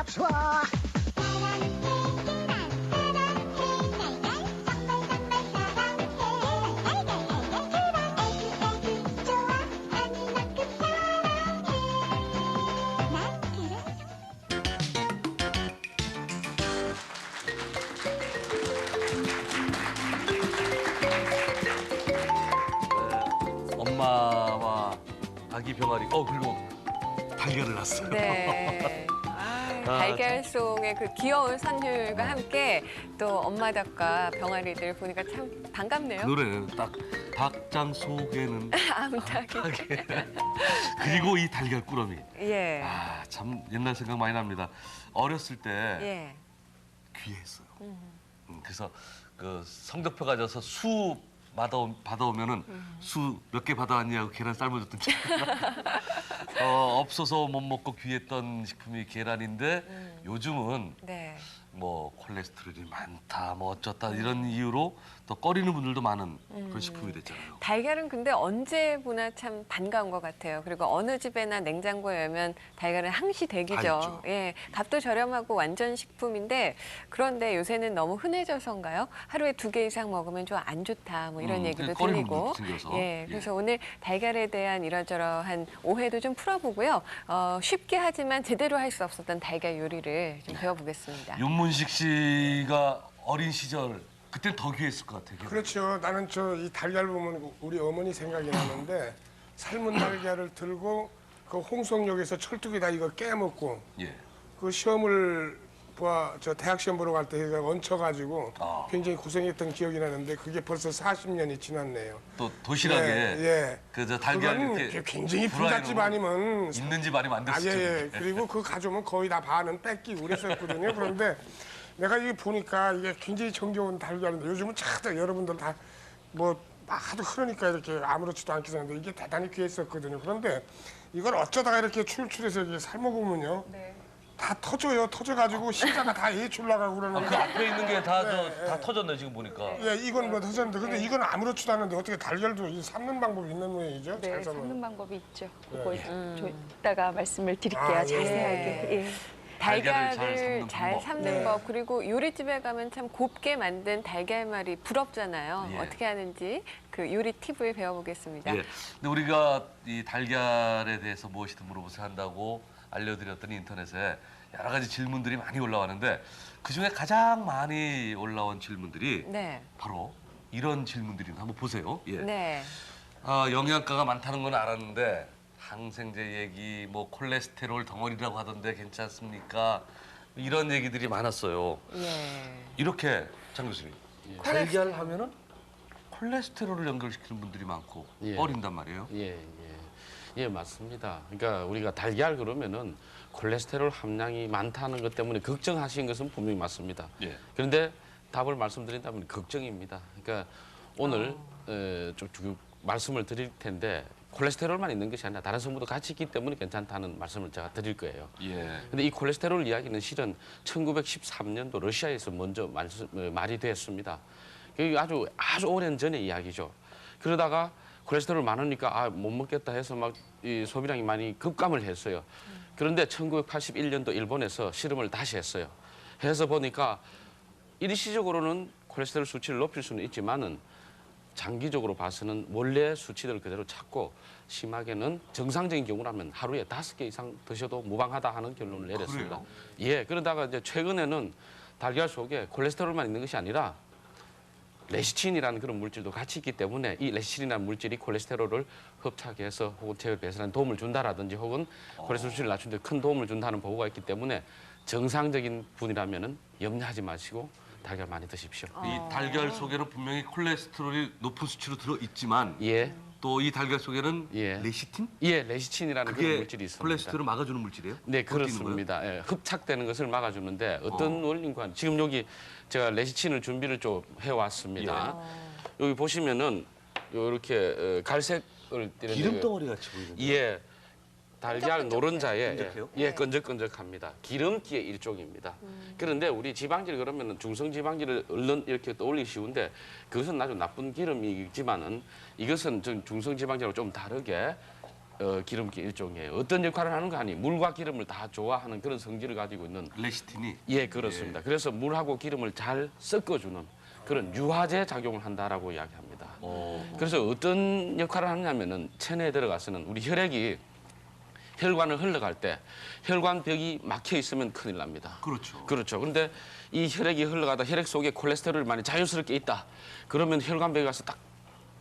좋아. 엄마와 아기 병아리, 그리고 달걀을 낳았어요. 네. 달걀송의 그 귀여운 선율과 함께 또 엄마 닭과 병아리들 보니까 참 반갑네요. 그 노래는 딱 닭장 속에는 암탉이. 그리고 이 달걀 꾸러미. 예. 참 옛날 생각 많이 납니다. 어렸을 때 예. 귀했어요. 그래서 그 성적표 가져서 수 받아오면은 수 몇 개 받아왔냐고 계란 삶아줬던 기억이 없어서 못 먹고 귀했던 식품이 계란인데 요즘은 네. 뭐 콜레스테롤이 많다, 뭐 어쩌다 이런 이유로 또 꺼리는 분들도 많은 그런 식품이 됐잖아요. 달걀은 근데 언제 보나 참 반가운 것 같아요. 그리고 어느 집에나 냉장고에 열면 달걀은 항시 다 댁이죠. 있죠. 예, 값도 저렴하고 완전 식품인데 그런데 요새는 너무 흔해져서인가요? 하루에 2개 이상 먹으면 좀 안 좋다, 뭐 이런 얘기도 꺼리는 들리고. 분들도 생겨서. 예, 그래서 오늘 달걀에 대한 이러저러한 오해도 좀 풀어보고요. 쉽게 하지만 제대로 할 수 없었던 달걀 요리를 좀 배워보겠습니다. 윤문식 씨가 어린 시절 그때 더 귀했을 것 같아요. 그렇죠. 나는 이 달걀 보면 우리 어머니 생각이 나는데 삶은 달걀을 들고 그 홍성역에서 철쭉에다 이거 깨먹고 예. 그 시험을 저 대학 시험 보러 갈 때 얹혀가지고 굉장히 고생했던 기억이 나는데 그게 벌써 40년이 지났네요. 또 도시락에 예. 그 저 달걀 그건 이렇게 굉장히 후라이로 부잣집 아니면 있는 집 아니면 안 됐을 예. 텐데. 그리고 그 가져오면 거의 다 반은 뺏기고 그랬었거든요. 그런데 내가 이게 보니까 이게 굉장히 정겨운 달걀인데 요즘은 차도 여러분들 다 뭐 하도 흐르니까 이렇게 아무렇지도 않게 생겼는데 이게 대단히 귀했었거든요. 그런데 이걸 어쩌다가 이렇게 출출해서 이렇게 삶아보면요. 다 터져요. 터져가지고 십자가 다 예출 나가고 그러는 그 거. 앞에 있는 게 다 터졌네 지금 보니까. 예, 이건 뭐 터졌는데 근데 이건 아무렇지도 않은데 어떻게 달걀도 이 삶는 방법이 있는 모양이죠? 네, 잘 삶으면. 삶는 방법이 있죠. 그거 좀 이따가 말씀을 드릴게요. 예. 자세하게. 예. 달걀을 잘 삶는 잘 방법. 삶는 네. 법, 그리고 요리집에 가면 참 곱게 만든 달걀말이 부럽잖아요. 예. 어떻게 하는지 그 요리 팁을 배워보겠습니다. 예. 근데 우리가 이 달걀에 대해서 무엇이든 물어보세요 한다고 알려드렸더니 인터넷에 여러 가지 질문들이 많이 올라왔는데 그중에 가장 많이 올라온 질문들이 네. 바로 이런 질문들입니다. 한번 보세요. 예. 네. 영양가가 많다는 건 알았는데 항생제 얘기, 뭐 콜레스테롤 덩어리라고 하던데 괜찮습니까? 이런 얘기들이 많았어요. 예. 이렇게 장 교수님, 달걀 하면은 콜레스테롤을 연결시키는 분들이 많고 예. 어린단 말이에요. 예, 맞습니다. 그러니까 우리가 달걀 그러면은 콜레스테롤 함량이 많다는 것 때문에 걱정하신 것은 분명히 맞습니다. 예. 그런데 답을 말씀드린다면 걱정입니다. 그러니까 오늘 좀 말씀을 드릴 텐데 콜레스테롤만 있는 것이 아니라 다른 성분도 같이 있기 때문에 괜찮다는 말씀을 제가 드릴 거예요. 예. 근데 이 콜레스테롤 이야기는 실은 1913년도 러시아에서 먼저 말이 됐습니다. 그게 아주 오랜 전의 이야기죠. 그러다가 콜레스테롤 많으니까 못 먹겠다 해서 막 이 소비량이 많이 급감을 했어요. 그런데 1981년도 일본에서 실험을 다시 했어요. 해서 보니까 일시적으로는 콜레스테롤 수치를 높일 수는 있지만은 장기적으로 봐서는 원래 수치를 그대로 찾고 심하게는 정상적인 경우라면 하루에 5개 이상 드셔도 무방하다 하는 결론을 내렸습니다. 그래요? 예, 그러다가 이제 최근에는 달걀 속에 콜레스테롤만 있는 것이 아니라 레시틴이라는 그런 물질도 같이 있기 때문에 이 레시틴이라는 물질이 콜레스테롤을 흡착해서 혹은 체외 배설에 도움을 준다라든지 혹은 콜레스테롤 수치를 낮추는 데 큰 도움을 준다는 보고가 있기 때문에 정상적인 분이라면은 염려하지 마시고 달걀 많이 드십시오. 이 달걀 속에는 분명히 콜레스테롤이 높은 수치로 들어 있지만 예, 또 이 달걀 속에는 예. 레시틴? 예, 레시틴이라는 그런 그게 물질이 있습니다. 콜레스테롤을 막아주는 물질이에요? 네, 그것도 있는 거예요? 그렇습니다. 예, 흡착되는 것을 막아주는데 어떤 원리인가 지금 여기 제가 레시틴을 준비를 좀 해왔습니다. 여기 보시면은 이렇게 갈색을 띠는 기름 덩어리 같이 보이는데. 예, 달걀 노른자에 끈적해요? 예, 끈적끈적합니다. 기름기의 일종입니다. 그런데 우리 지방질 그러면은 중성 지방질을 얼른 이렇게 떠올리기 쉬운데 그것은 아주 나쁜 기름이지만은 이것은 중성 지방질하고 좀 다르게 기름기 일종이에요. 어떤 역할을 하는가 하니 물과 기름을 다 좋아하는 그런 성질을 가지고 있는 레시틴이 예, 그렇습니다. 그래서 물하고 기름을 잘 섞어주는 그런 유화제 작용을 한다라고 이야기합니다. 그래서 어떤 역할을 하느냐면은 체내에 들어가서는 우리 혈액이 혈관을 흘러갈 때 혈관벽이 막혀 있으면 큰일 납니다. 그렇죠. 그렇죠. 그런데 이 혈액이 흘러가다 혈액 속에 콜레스테롤이 많이 자연스럽게 있다. 그러면 혈관벽에 가서 딱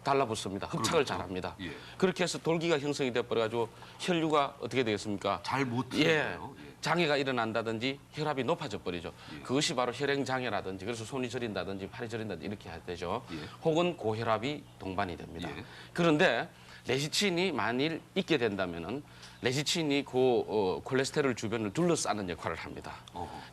달라붙습니다. 흡착을 잘합니다. 예. 그렇게 해서 돌기가 형성이 돼버려가지고 혈류가 어떻게 되겠습니까? 잘 못 예, 들어요. 예. 장애가 일어난다든지 혈압이 높아져 버리죠. 그것이 바로 혈행 장애라든지 그래서 손이 저린다든지 팔이 저린다든지 이렇게 되죠. 예. 혹은 고혈압이 동반이 됩니다. 예. 그런데 레시틴이 만일 있게 된다면은 레시틴이 콜레스테롤 주변을 둘러싸는 역할을 합니다.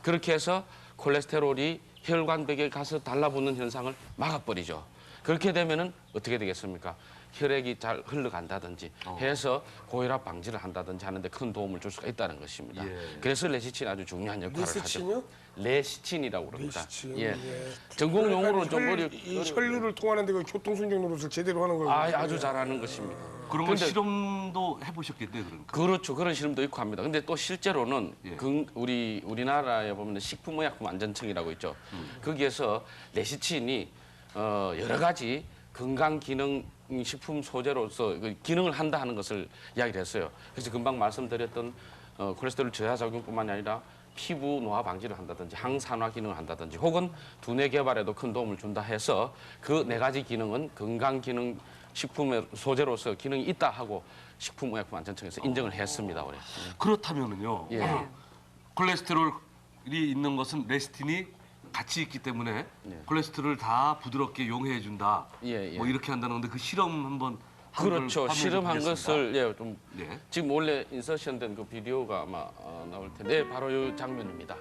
그렇게 해서 콜레스테롤이 혈관벽에 가서 달라붙는 현상을 막아버리죠. 그렇게 되면은 어떻게 되겠습니까? 혈액이 잘 흘러간다든지 해서 고혈압 방지를 한다든지 하는데 큰 도움을 줄 수가 있다는 것입니다. 예. 그래서 레시틴이 아주 중요한 역할을 리스틴이요? 하죠. 레시틴이라고 그럽니다. 레시틴, 예. 예. 전공 용어로는 좀 이 혈류를 통하는데 그 교통순정 노릇을 제대로 하는 거예요. 아주 잘하는 것입니다. 그런 거 근데- 실험도 해보셨겠네요, 그러니까. 그렇죠. 그런 실험도 있고 합니다. 근데 또 실제로는 예. 우리나라에 보면 식품의약품안전청이라고 있죠. 거기에서 레시틴이 여러 가지 건강 기능 식품 소재로서 그 기능을 한다 하는 것을 이야기를 했어요. 그래서 금방 말씀드렸던 콜레스테롤 저하 작용뿐만이 아니라 피부 노화 방지를 한다든지 항산화 기능을 한다든지 혹은 두뇌 개발에도 큰 도움을 준다 해서 그 네 가지 기능은 건강 기능 식품의 소재로서 기능이 있다 하고 식품의약품안전청에서 인정을 했습니다. 올해. 그렇다면은요. 예. 콜레스테롤이 있는 것은 레시틴이 같이 있기 때문에 콜레스테롤을 다 부드럽게 용해해 준다. 예, 예. 뭐 이렇게 한다는 건데 그 실험 한번 한 그렇죠. 걸 화면에 실험한 보겠습니다. 것을 예, 좀 예. 지금 원래 인서션된 그 비디오가 아마 나올 텐데 바로 이 장면입니다.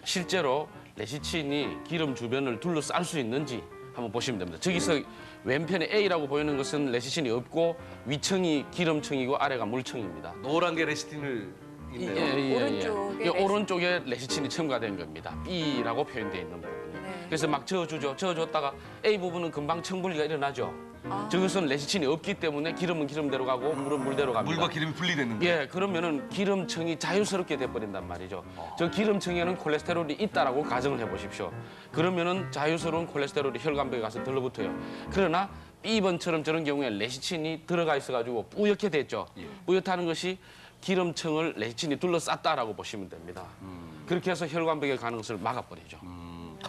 실제로 레시틴이 기름 주변을 둘러쌀 수 있는지 한번 보시면 됩니다. 저기서 왼편에 A라고 보이는 것은 레시틴이 없고 위층이 기름층이고 아래가 물층입니다. 노란 게 레시틴을 있네요. 오른쪽에 이 오른쪽에 레시틴이 첨가된 겁니다. B라고 표현되어 있는 부분이. 네. 그래서 막 저어주죠. 저어줬다가 A 부분은 금방 청분리가 일어나죠. 저것은 레시틴이 없기 때문에 기름은 기름대로 가고 물은 물대로 갑니다. 물과 기름이 분리됐는데. 예, 그러면은 기름층이 자연스럽게 돼버린단 말이죠. 저 기름층에는 콜레스테롤이 있다라고 가정을 해보십시오. 그러면은 자연스러운 콜레스테롤이 혈관벽에 가서 들러붙어요. 그러나 B번처럼 저런 경우에 레시틴이 들어가 있어가지고 뿌옇게 됐죠. 뿌옇다는 것이 기름층을 레시틴이 둘러쌌다라고 보시면 됩니다. 그렇게 해서 혈관벽에 가는 것을 막아버리죠.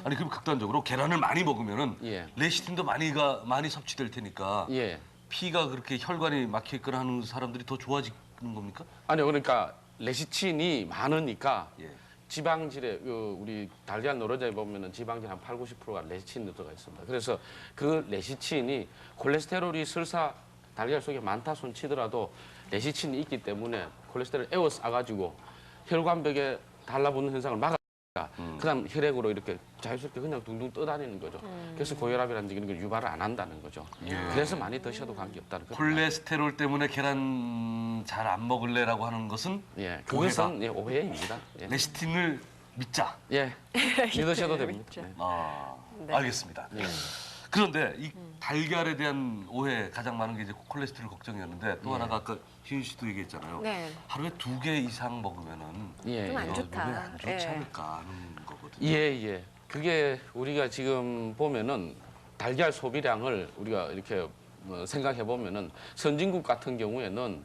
아니 그럼 극단적으로 계란을 많이 먹으면은 예. 레시틴도 많이 섭취될 테니까 예. 피가 그렇게 혈관이 막혀 있거나 하는 사람들이 더 좋아지는 겁니까? 아니요, 그러니까 레시틴이 많으니까 예. 지방질에 우리 달걀 노른자에 보면은 지방질 한 80~90%가 레시틴이 들어가 있습니다. 그래서 그 레시틴이 콜레스테롤이 설사 달걀 속에 많다 손 치더라도 레시틴이 있기 때문에 콜레스테롤을 에워싸가지고 혈관벽에 달라붙는 현상을 막아. 그다음 혈액으로 이렇게 자연스럽게 그냥 둥둥 떠다니는 거죠. 그래서 고혈압이라든지 이런 걸 유발을 안 한다는 거죠. 그래서 많이 드셔도 관계없다는 거죠. 콜레스테롤 때문에 계란 잘 안 먹을래라고 하는 것은 예, 그것은 예, 오해입니다. 예. 레시틴을 믿자. 예, 믿으셔도 됩니다. 믿죠. 네. 아, 네. 알겠습니다. 그런데 이 달걀에 대한 오해 가장 많은 게 이제 콜레스테롤 걱정이었는데 또 하나가 아까 희윤 씨도 얘기했잖아요. 네. 하루에 2개 이상 먹으면은 예, 좀 안 예. 좋다. 몸에 안 좋지 예. 않을까 하는 거거든요. 예, 예. 그게 우리가 지금 보면은 달걀 소비량을 우리가 이렇게 생각해 보면은 선진국 같은 경우에는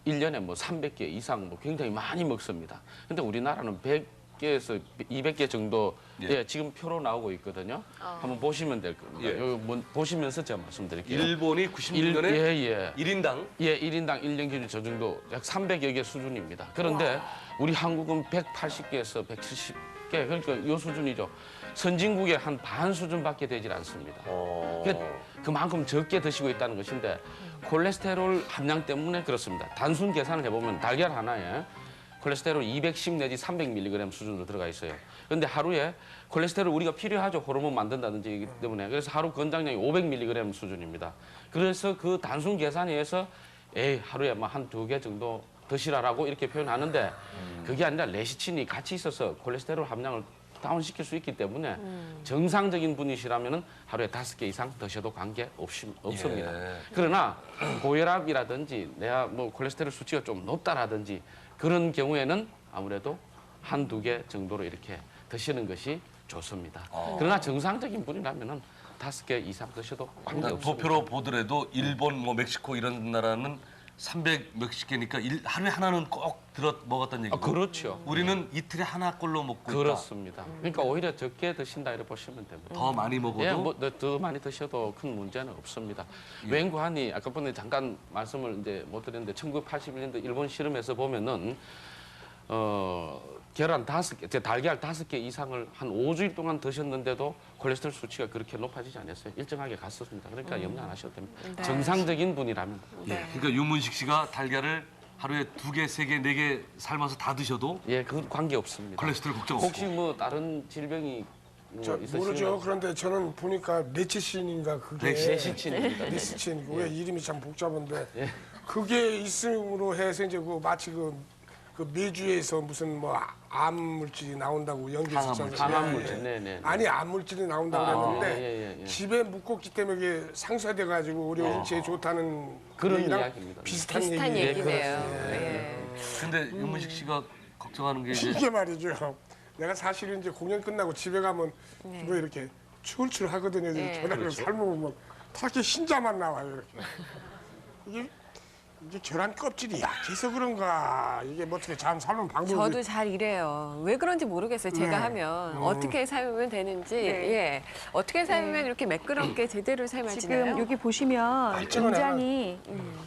1년에 뭐 300개 이상 뭐 굉장히 많이 먹습니다. 근데 우리나라는 100개에서 200개 정도 예. 지금 표로 나오고 있거든요. 한번 보시면 될 겁니다. 예. 여기 보시면서 제가 말씀드릴게요. 일본이 96년에 예. 1인당 예, 1인당 1년 기준 저 정도 약 300여 개 수준입니다. 그런데 우리 한국은 180개에서 170개 그러니까 이 수준이죠. 선진국의 한 반 수준밖에 되질 않습니다. 그만큼 적게 드시고 있다는 것인데 콜레스테롤 함량 때문에 그렇습니다. 단순 계산을 해보면 달걀 하나에 콜레스테롤 210 내지 300mg 수준으로 들어가 있어요. 그런데 하루에 콜레스테롤 우리가 필요하죠. 호르몬 만든다든지 이기 때문에. 그래서 하루 권장량이 500mg 수준입니다. 그래서 그 단순 계산에 의해서 하루에 뭐 한 2개 정도 드시라라고 이렇게 표현하는데 그게 아니라 레시틴이 같이 있어서 콜레스테롤 함량을 다운시킬 수 있기 때문에 정상적인 분이시라면 하루에 5개 이상 드셔도 관계 없습니다. 예. 그러나 고혈압이라든지 내가 뭐 콜레스테롤 수치가 좀 높다라든지 그런 경우에는 아무래도 한두 개 정도로 이렇게 드시는 것이 좋습니다. 그러나 정상적인 분이라면은 5개 이상 드셔도 관계 그러니까 없습니다. 도표로 보더라도 일본, 뭐 멕시코 이런 나라는 300 몇십 개니까 하루에 하나는 꼭 들어 먹었다는 얘기고. 그렇죠. 우리는 이틀에 하나꼴로 먹고 있다. 그렇습니다. 그러니까 오히려 적게 드신다 이렇게 보시면 됩니다. 더 많이 먹어도 예, 더 많이 드셔도 큰 문제는 없습니다. 웬구하니 아까 전에 잠깐 말씀을 이제 못 드렸는데 1981년도 일본 실험에서 보면은 계란 5개, 달걀 5개 이상을 한 5주일 동안 드셨는데도 콜레스테롤 수치가 그렇게 높아지지 않았어요. 일정하게 갔었습니다. 그러니까 염려 안 하셔도 됩니다. 네. 정상적인 분이라면. 예. 그러니까 윤문식 씨가 달걀을 하루에 2개, 3개, 4개 삶아서 다 드셔도 예, 그 관계 없습니다. 콜레스테롤 걱정 없고. 혹시 뭐 다른 질병이 뭐 저 있으신가요? 모르죠. 그런데 저는 보니까 레치신인가 그게 레시친입니다. 네. 레시친 왜 이름이 참 복잡한데 그게 있음으로 해서 이제 그 마치 그 메주에서 무슨 뭐 암 물질이 나온다고 연기했었잖아요. 항암 물질. 네네. 아니 암 물질이 나온다고 그랬는데 예. 집에 묵었기 때문에 이게 상쇄돼 가지고 우리 인체에 좋다는 그런 얘기랑 이야기입니다. 비슷한 비슷한 얘기예요. 얘기네요. 예. 근데 윤문식 씨가 걱정하는 게 이제 이게 말이죠. 내가 사실은 이제 공연 끝나고 집에 가면 뭐 이렇게 출출 하거든요. 네. 계란을 삶으면 뭐 이렇게 흰자만 나와요. 이렇게 이게 계란 껍질이 약해서 그런가 이게 뭐 어떻게 잘 삶는 방법이 저도 잘 이래요. 왜 그런지 모르겠어요. 제가 네. 하면 어떻게 삶으면 되는지, 예, 어떻게 삶으면 이렇게 매끄럽게 제대로 삶아지나요? 지금 여기 보시면 발전을 굉장히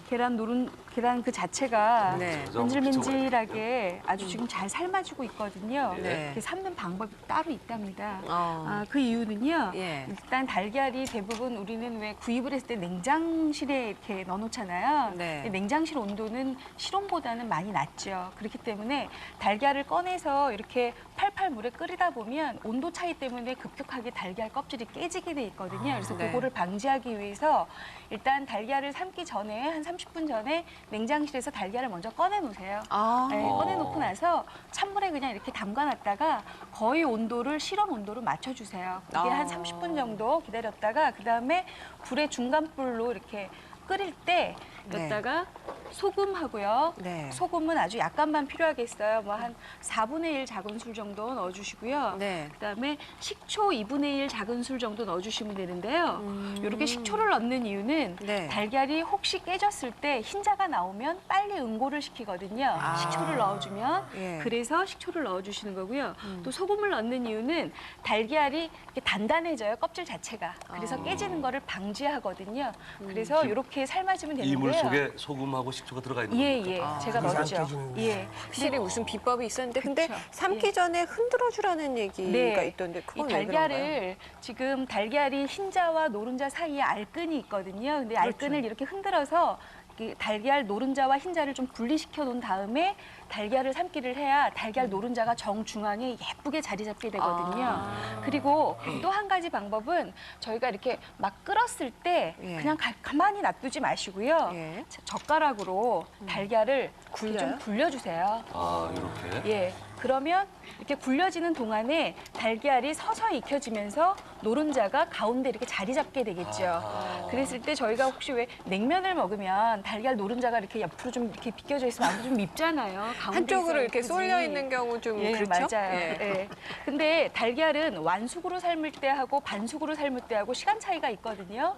계란 그 자체가 네. 맨질맨질하게 아주 지금 잘 삶아지고 있거든요. 네. 이렇게 삶는 방법이 따로 있답니다. 어. 그 이유는요. 예. 일단 달걀이 대부분 우리는 왜 구입을 했을 때 냉장실에 이렇게 넣어놓잖아요. 네. 근데 냉장실 온도는 실온보다는 많이 낮죠. 그렇기 때문에 달걀을 꺼내서 이렇게 팔팔 물에 끓이다 보면 온도 차이 때문에 급격하게 달걀 껍질이 깨지게 돼 있거든요. 그래서 네. 그거를 방지하기 위해서 일단 달걀을 삶기 전에 한 30분 전에 냉장실에서 달걀을 먼저 꺼내 놓으세요. 아. 네, 꺼내놓고 나서 찬물에 그냥 이렇게 담가놨다가 거의 온도를 실온 온도로 맞춰주세요. 그게 한 30분 정도 기다렸다가 그다음에 불의 중간불로 이렇게 끓일 때 네. 여기다가 소금하고요. 네. 소금은 아주 약간만 필요하겠어요. 뭐 한 4분의 1 작은술 정도 넣어주시고요. 네. 그다음에 식초 2분의 1 작은술 정도 넣어주시면 되는데요. 이렇게 식초를 넣는 이유는 네. 달걀이 혹시 깨졌을 때 흰자가 나오면 빨리 응고를 시키거든요. 식초를 넣어주면 예. 그래서 식초를 넣어주시는 거고요. 또 소금을 넣는 이유는 달걀이 이렇게 단단해져요. 껍질 자체가. 그래서 깨지는 거를 방지하거든요. 그래서 이렇게 삶아주면 되는데요. 이물 속에 소금하고 식초가 들어가 있는 예, 겁니까? 예. 제가 그래서 안 넣었죠. 깨지는 예. 확실히 무슨 비법이 있었는데, 근데 그쵸. 삶기 전에 흔들어 주라는 얘기가 네. 있던데, 이 그건 왜 그런가요? 달걀을 지금 달걀이 흰자와 노른자 사이에 알끈이 있거든요. 근데 알끈을 이렇게 흔들어서 이 달걀 노른자와 흰자를 좀 분리시켜 놓은 다음에 달걀을 삶기를 해야 달걀 노른자가 정중앙에 예쁘게 자리 잡게 되거든요. 그리고 또 한 가지 방법은 저희가 이렇게 막 끓었을 때 예. 그냥 가만히 놔두지 마시고요. 예. 젓가락으로 달걀을 굴려요? 좀 굴려주세요. 아, 이렇게. 예. 그러면 이렇게 굴려지는 동안에 달걀이 서서히 익혀지면서 노른자가 가운데 이렇게 자리 잡게 되겠죠. 그랬을 때 저희가 혹시 왜 냉면을 먹으면 달걀 노른자가 이렇게 옆으로 좀 이렇게 비껴져 있으면 아무래도 좀 밉잖아요. 가운데 한쪽으로 있어야 이렇게 예쁘지. 쏠려 있는 경우 좀 예, 그렇죠? 맞아요. 예. 예. 근데 달걀은 완숙으로 삶을 때하고 반숙으로 삶을 때하고 시간 차이가 있거든요.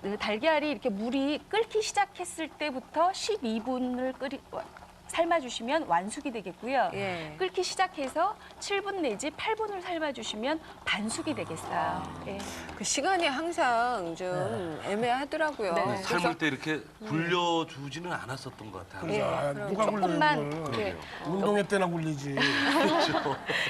그 달걀이 이렇게 물이 끓기 시작했을 때부터 12분을 삶아주시면 완숙이 되겠고요. 예. 끓기 시작해서 7분 내지 8분을 삶아주시면 반숙이 되겠어요. 예. 그 시간이 항상 좀 애매하더라고요. 네. 그래서 삶을 때 이렇게 굴려주지는 않았었던 것 같아요. 예, 아, 그럼 누가 조금만 굴려요, 이걸. 이렇게, 운동회 때나 굴리지.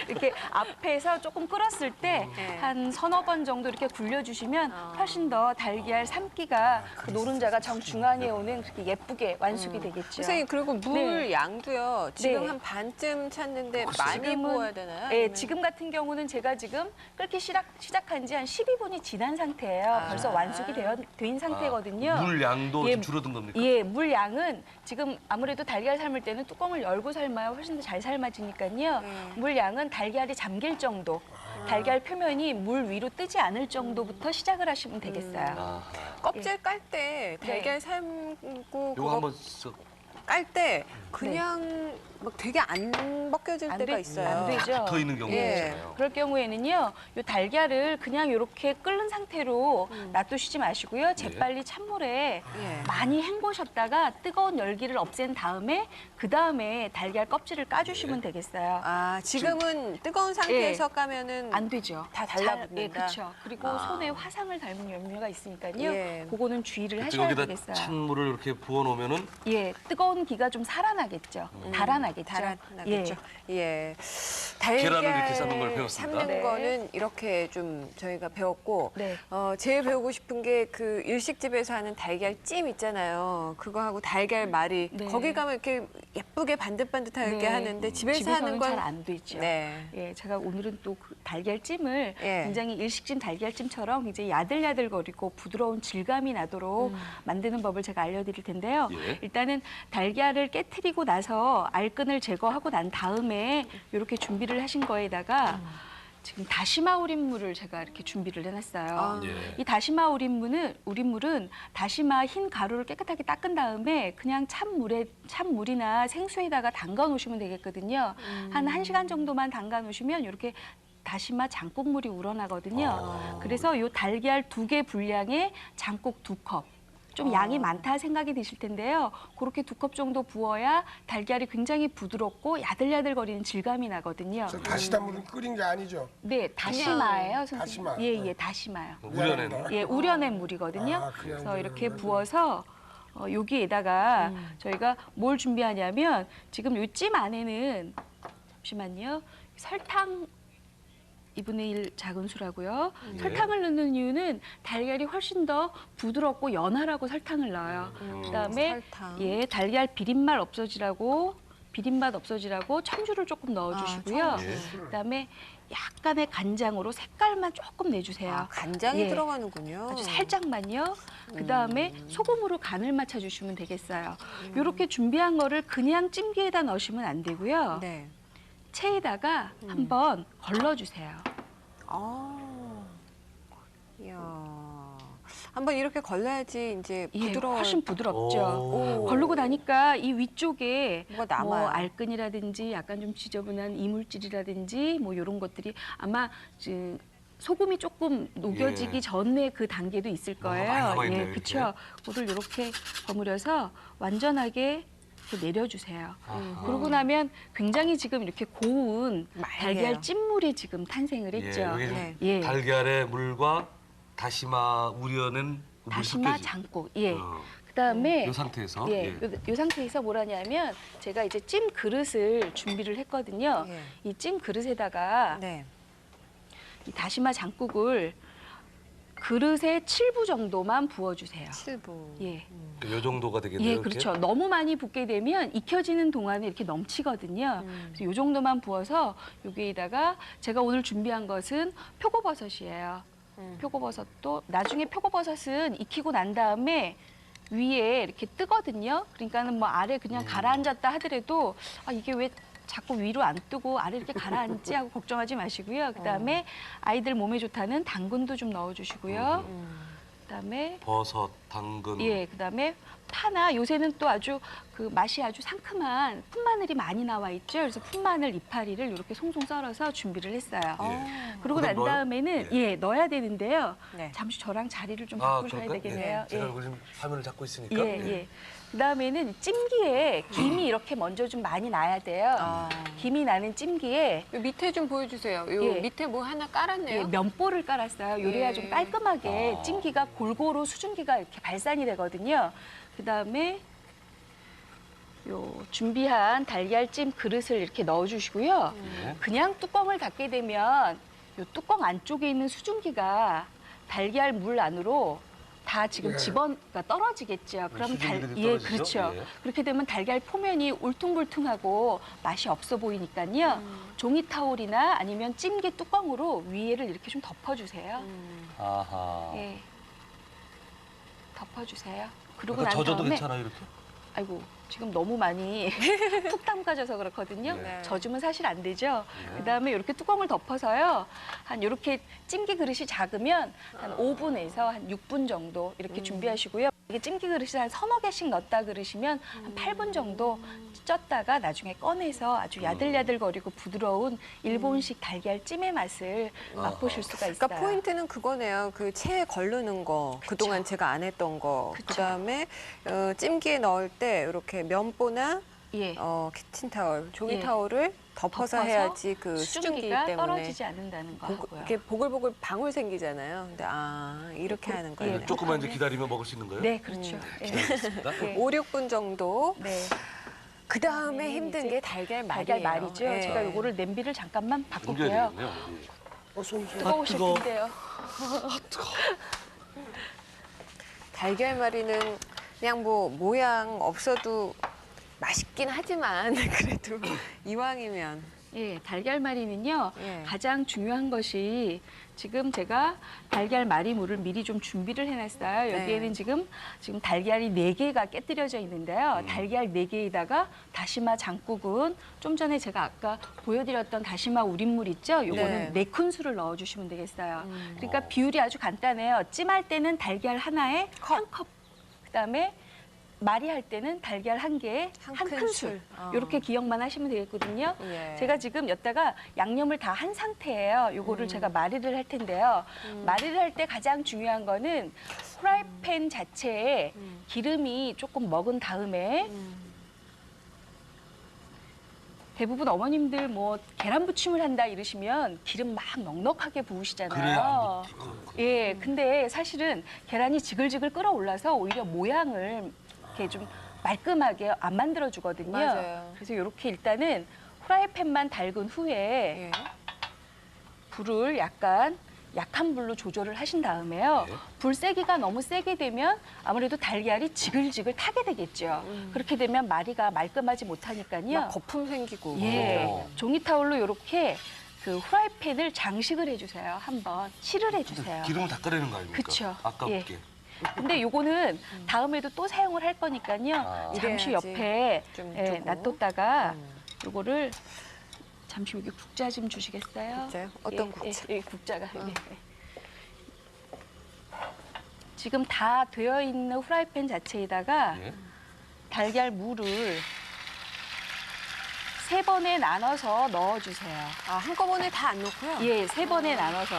이렇게 앞에서 조금 끓었을 때 네. 한 서너 번 정도 이렇게 굴려주시면 훨씬 더 달걀 삶기가 그 노른자가 정중앙에 오는 그렇게 예쁘게 완숙이 되겠죠. 선생님, 그리고 물 네. 물 양도요. 지금 네. 한 반쯤 찼는데 많이 지금은, 부어야 되나요? 네, 아니면- 지금 같은 경우는 제가 지금 끓기 시작한 지 한 12분이 지난 상태예요. 아. 벌써 완숙이 된 상태거든요. 물 양도 예, 좀 줄어든 겁니까? 예, 물 양은 지금 아무래도 달걀 삶을 때는 뚜껑을 열고 삶아야 훨씬 더 잘 삶아지니까요. 물 양은 달걀이 잠길 정도, 달걀 표면이 물 위로 뜨지 않을 정도부터 시작을 하시면 되겠어요. 아하. 껍질 깔 때 달걀 삶고 요거 그거 한번 쓱. 깔 때 그냥 막 되게 안 벗겨질 안 때가 돼- 있어요. 안 되죠. 붙어 있는 경우가 예. 있잖아요. 그럴 경우에는요, 이 달걀을 그냥 이렇게 끓는 상태로 놔두시지 마시고요. 재빨리 찬물에 예. 많이 헹구셨다가 뜨거운 열기를 없앤 다음에 그 다음에 달걀 껍질을 까주시면 되겠어요. 아, 지금은 뜨거운 상태에서 까면은 안 되죠. 다 달라붙는다. 예, 그렇죠. 그리고 손에 화상을 닮은 염려가 있으니까요. 예. 그거는 주의를 그때 하셔야 여기다 되겠어요. 찬물을 이렇게 부어 놓으면은 예, 뜨거운 기가 좀 살아나겠죠. 달아나겠죠. 달아나겠죠. 예. 계란을 이렇게 달걀 삶는 걸 배웠습니다. 삶는 네. 거는 이렇게 좀 저희가 배웠고, 네. 제일 배우고 싶은 게 그 일식집에서 하는 달걀찜 있잖아요. 그거하고 달걀말이 네. 거기 가면 이렇게 예쁘게 반듯반듯하게 네. 하는데 집에서 하는 건 잘 안 되죠. 네. 예, 제가 오늘은 또 그 달걀찜을 예. 굉장히 일식찜 달걀찜처럼 굉장히 야들야들거리고 부드러운 질감이 나도록 만드는 법을 제가 알려드릴 텐데요. 예. 일단은 달걀을 깨트리고 나서 알끈을 제거하고 난 다음에 이렇게 준비를 하신 거에다가 지금 다시마 우린물을 제가 이렇게 준비를 해놨어요. 아. 예. 이 다시마 우린물은 다시마 흰 가루를 깨끗하게 닦은 다음에 그냥 찬물이나 생수에다가 담가 놓으시면 되겠거든요. 한 1시간 정도만 담가 놓으시면 이렇게 다시마 장국물이 우러나거든요. 그래서 이 달걀 2개 분량의 장국 2컵. 좀 양이 많다 생각이 드실 텐데요. 그렇게 2컵 정도 부어야 달걀이 굉장히 부드럽고 야들야들거리는 질감이 나거든요. 저 다시다 물은 끓인 게 아니죠. 네, 다시마예요, 선생님. 다시마. 예, 예, 다시마요. 우려낸. 예, 우려낸 물이거든요. 아, 그냥 그래서 우려낸 이렇게 물. 부어서 여기에다가 저희가 뭘 준비하냐면 지금 이 찜 안에는 잠시만요. 설탕 2분의 1 작은 수라고요. 설탕을 넣는 이유는 달걀이 훨씬 더 부드럽고 연하라고 설탕을 넣어요. 그다음에 설탕. 예, 달걀 비린맛 없어지라고 청주를 조금 넣어주시고요. 청주. 그다음에 약간의 간장으로 색깔만 조금 내주세요. 아, 간장이 예. 들어가는군요. 아주 살짝만요. 그다음에 소금으로 간을 맞춰주시면 되겠어요. 이렇게 준비한 거를 그냥 찜기에다 넣으시면 안 되고요. 네. 체에다가 한번 걸러주세요. 이야. 한번 이렇게 걸러야지 이제 예, 부드러워. 훨씬 부드럽죠. 오. 걸르고 나니까 이 위쪽에 뭐가 남아요. 뭐 알끈이라든지 약간 좀 지저분한 이물질이라든지 뭐 이런 것들이 아마 소금이 조금 녹여지기 예. 전에 그 단계도 있을 거예요. 많이 남아있네요, 예, 이렇게. 그렇죠. 그걸 이렇게 버무려서 완전하게 이렇게 내려주세요. 그러고 나면 굉장히 지금 이렇게 고운 맑아요. 달걀 찜물이 지금 탄생을 했죠. 예, 여기 네. 예. 달걀의 물과 다시마 우려낸 그 물 다시마 섞여진. 장국. 예. 어. 그다음에 이 상태에서 예, 요 상태에서 뭐라냐면 제가 이제 찜 그릇을 준비를 했거든요. 예. 이 찜 그릇에다가 네. 이 다시마 장국을 그릇에 7부 정도만 부어주세요. 7부. 예, 이 정도가 되겠네요. 예, 이렇게? 그렇죠. 너무 많이 붓게 되면 익혀지는 동안에 이렇게 넘치거든요. 그래서 이 정도만 부어서 여기에다가 제가 오늘 준비한 것은 표고버섯이에요. 표고버섯도 나중에 표고버섯은 익히고 난 다음에 위에 이렇게 뜨거든요. 그러니까는 뭐 아래 그냥 가라앉았다 하더라도 아 이게 왜 자꾸 위로 안 뜨고 아래 이렇게 가라앉지 하고 걱정하지 마시고요. 그다음에 아이들 몸에 좋다는 당근도 좀 넣어주시고요. 그다음에 버섯, 당근. 예, 그다음에 파나 요새는 또 아주 그 맛이 아주 상큼한 풋마늘이 많이 나와 있죠. 그래서 풋마늘 이파리를 이렇게 송송 썰어서 준비를 했어요. 예. 그러고 그다음 난 넣어요? 다음에는 예. 예, 넣어야 되는데요. 네. 잠시 저랑 자리를 좀 아, 바꾸셔야 그럴까요? 되겠네요. 예. 제가 지금 화면을 잡고 있으니까. 예, 예. 그다음에는 찜기에 김이 이렇게 먼저 좀 많이 나야 돼요. 아. 김이 나는 찜기에 요 밑에 좀 보여주세요. 요 예. 밑에 뭐 하나 깔았네요. 예, 면보를 깔았어요. 요래야 예. 좀 깔끔하게 찜기가 골고루 수증기가 이렇게 발산이 되거든요. 그다음에 요 준비한 달걀찜 그릇을 이렇게 넣어주시고요. 네. 그냥 뚜껑을 닫게 되면 요 뚜껑 안쪽에 있는 수증기가 달걀 물 안으로 다 지금 집어가 떨어지겠죠. 그럼 수증기들이 예, 떨어지죠? 그렇죠. 예. 그렇게 되면 달걀 표면이 울퉁불퉁하고 맛이 없어 보이니까요. 종이 타올이나 아니면 찜기 뚜껑으로 위에를 이렇게 좀 덮어주세요. 아하. 예, 덮어주세요. 그러고 약간 난 젖어도 다음에 괜찮아요, 이렇게? 아이고 지금 너무 많이 푹 담가져서 그렇거든요. 네. 젖으면 사실 안 되죠. 그다음에 이렇게 뚜껑을 덮어서요. 한 이렇게 찜기 그릇이 작으면 한 5분에서 한 6분 정도 이렇게 준비하시고요. 이게 찜기 그릇이 한 서너 개씩 넣었다 그러시면 한 8분 정도 쪘다가 나중에 꺼내서 아주 야들야들거리고 부드러운 일본식 달걀 찜의 맛을 맛보실 수가 있어요. 그러니까 포인트는 그거네요. 그 체에 걸르는 거, 그동안 제가 안 했던 거. 그쵸. 그다음에 찜기에 넣을 때 이렇게 면보나 예. 키친타올, 종이 예. 타올을 덮어서 해야지 그 수증기 수증기가 때문에 떨어지지 않는다는 거 하고요. 이렇게 보글보글 방울 생기잖아요. 근데 이렇게 하는 거예요. 예. 조금만 이제 기다리면 먹을 수 있는 거예요? 네, 그렇죠. 예. 예. 5, 6분 정도. 네. 그 다음에 그다음에 힘든 이제 게 달걀 말이에요. 달걀 말이죠. 예. 제가 요거를 냄비를 잠깐만 바꿀게요. 옮겨야 되겠네요. 손. 뜨거우실 뜨거워. 텐데요. 달걀말이는 그냥 뭐 모양 없어도 맛있긴 하지만 그래도 이왕이면 예, 달걀말이는요. 예. 가장 중요한 것이 지금 제가 달걀말이물을 미리 좀 준비를 해놨어요. 네. 여기에는 지금 달걀이 4개가 깨뜨려져 있는데요. 달걀 4개에다가 다시마 장국은 좀 전에 제가 아까 보여드렸던 다시마 우린물 있죠? 요거는 네. 4큰술을 넣어주시면 되겠어요. 그러니까 비율이 아주 간단해요. 찜할 때는 달걀 하나에 한 컵. 그다음에 말이할 때는 달걀 한 개에 한 한 큰술. 큰술. 이렇게 기억만 하시면 되겠거든요. 예. 제가 지금 여기다가 양념을 다 한 상태예요. 요거를 제가 마리를 할 텐데요. 마리를 할 때 가장 중요한 거는 프라이팬 자체에 기름이 조금 먹은 다음에 대부분 어머님들 뭐 계란 부침을 한다 이러시면 기름 막 넉넉하게 부으시잖아요. 그래야 안 붙을 것 같고. 예, 근데 사실은 계란이 지글지글 끓어올라서 오히려 모양을 이렇게 좀 말끔하게 안 만들어 주거든요. 맞아요. 그래서 이렇게 일단은 프라이팬만 달군 후에 예. 불을 약간 약한 불로 조절을 하신 다음에요. 네. 불 세기가 너무 세게 되면 아무래도 달걀이 지글지글 타게 되겠죠. 그렇게 되면 마리가 말끔하지 못하니까요. 막 거품 생기고. 예, 어. 종이 타올로 이렇게 그 후라이팬을 장식을 해주세요. 한번 칠을 해주세요. 기름을 다 끓이는 거 아닙니까? 그쵸. 아깝게. 예. 근데 요거는 다음에도 또 사용을 할 거니까요. 아. 잠시 이래야지 옆에 좀 예, 두고. 놔뒀다가 요거를 잠시 여기 국자 좀 주시겠어요? 국자요? 어떤 국자? 예, 국자가. 예, 예. 지금 다 되어 있는 후라이팬 자체에다가 예. 달걀 물을 3번에 나눠서 넣어주세요. 한꺼번에 다 안 넣고요? 예, 3번에 나눠서.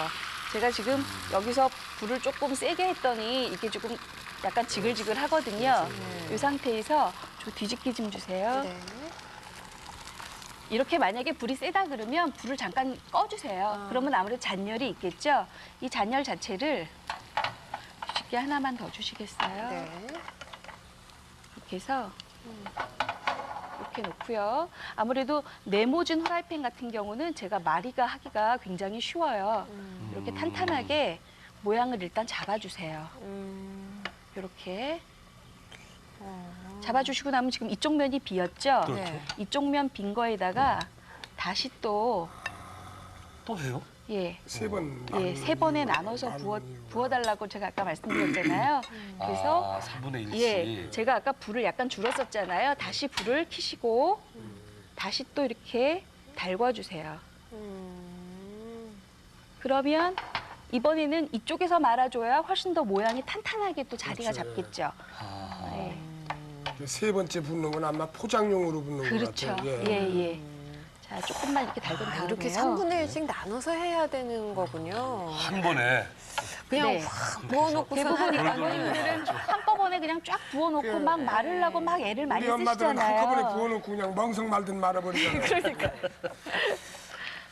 제가 지금 여기서 불을 조금 세게 했더니 이게 조금 약간 지글지글 하거든요. 이 상태에서 저 뒤집기 좀 주세요. 네. 이렇게 만약에 불이 세다 그러면 불을 잠깐 꺼주세요. 그러면 아무래도 잔열이 있겠죠. 이 잔열 자체를 뒤집기 하나만 더 주시겠어요? 네. 이렇게 해서 이렇게 놓고요. 아무래도 네모진 후라이팬 같은 경우는 제가 마리가 하기가 굉장히 쉬워요. 이렇게 탄탄하게 모양을 일단 잡아주세요. 이렇게 잡아주시고 나면 지금 이쪽 면이 비었죠? 그렇죠. 네. 이쪽 면 빈 거에다가 다시 또 또 해요? 예, 3번. 예, 3번에 나눠서 부어달라고 제가 아까 말씀드렸잖아요. 그래서 3분의 1씩. 예, 제가 아까 불을 약간 줄였었잖아요. 다시 불을 켜시고 다시 또 이렇게 달궈주세요. 그러면 이번에는 이쪽에서 말아줘야 훨씬 더 모양이 탄탄하게 또 자리가 그렇죠. 잡겠죠. 아. 예. 3번째 붓는 건 아마 포장용으로 붓는 것 그렇죠. 같아요. 예, 예. 자, 조금만 이렇게 달군 다음에요. 이렇게 3분의 1씩 나눠서 해야 되는 거군요. 한 번에. 그냥 네. 확 부어놓고서 대부분 하는 어머님들은 한꺼번에 그냥 쫙 부어놓고 막 말으려고 막 애를 많이 우리 엄마들은 한꺼번에 쓰시잖아요. 부어놓고 그냥 멍석 말듯 말아버리잖아요.